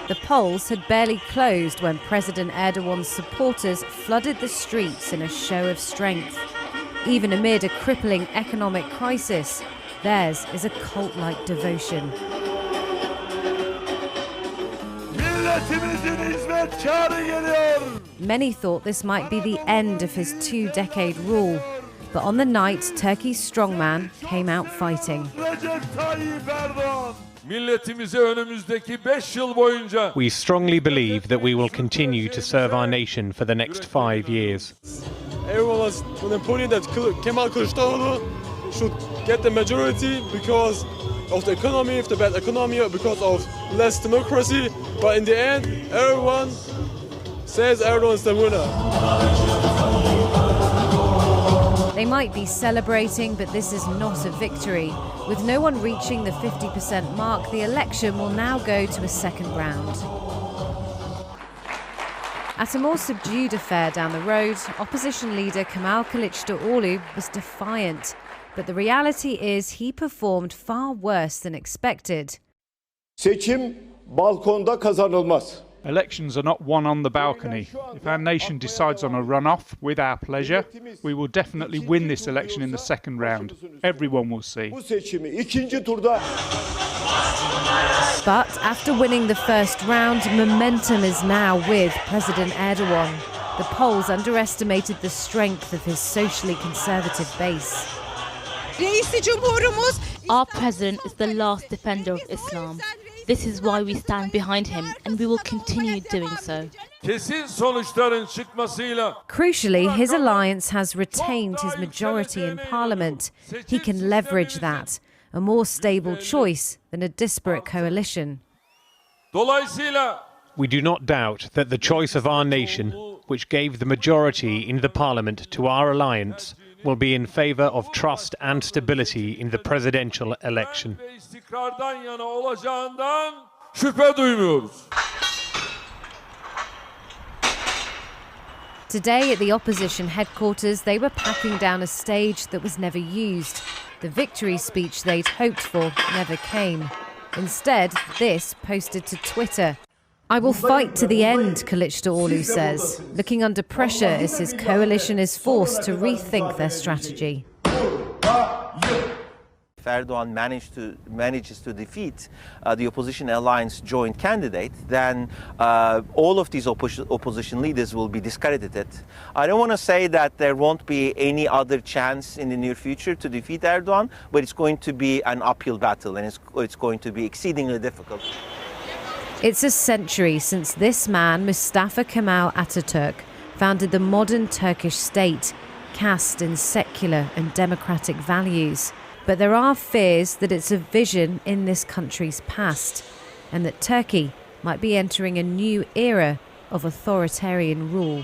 The polls had barely closed when President Erdogan's supporters flooded the streets in a show of strength. Even amid a crippling economic crisis, theirs is a cult-like devotion. Many thought this might be the end of his two-decade rule, but on the night, Turkey's strongman came out fighting. We strongly believe that we will continue to serve our nation for the next 5 years. Everyone was on the point that Kemal Kilicdaroglu should get the majority because of the economy, of the bad economy, because of less democracy. But in the end, everyone says Erdogan's the winner. They might be celebrating, but this is not a victory. With no one reaching the 50% mark, the election will now go to a second round. At a more subdued affair down the road, opposition leader Kemal Kilicdaroglu was defiant. But the reality is he performed far worse than expected. Seçim balkonda kazanılmaz. Elections are not won on the balcony. If our nation decides on a runoff with our pleasure, we will definitely win this election in the second round. Everyone will see. But after winning the first round, momentum is now with President Erdogan. The polls underestimated the strength of his socially conservative base. Our president is the last defender of Islam. This is why we stand behind him, and we will continue doing so. Crucially, his alliance has retained his majority in parliament. He can leverage that, a more stable choice than a disparate coalition. We do not doubt that the choice of our nation, which gave the majority in the parliament to our alliance, will be in favour of trust and stability in the presidential election. Today at the opposition headquarters, they were packing down a stage that was never used. The victory speech they'd hoped for never came. Instead, this posted to Twitter. "I will fight to the end," Kilicdaroglu says, looking under pressure as his coalition is forced to rethink their strategy. If Erdogan manages to defeat the opposition alliance joint candidate, then all of these opposition leaders will be discredited. I don't want to say that there won't be any other chance in the near future to defeat Erdogan, but it's going to be an uphill battle, and it's going to be exceedingly difficult. It's a century since this man, Mustafa Kemal Atatürk, founded the modern Turkish state, cast in secular and democratic values. But there are fears that it's a vision in this country's past, and that Turkey might be entering a new era of authoritarian rule.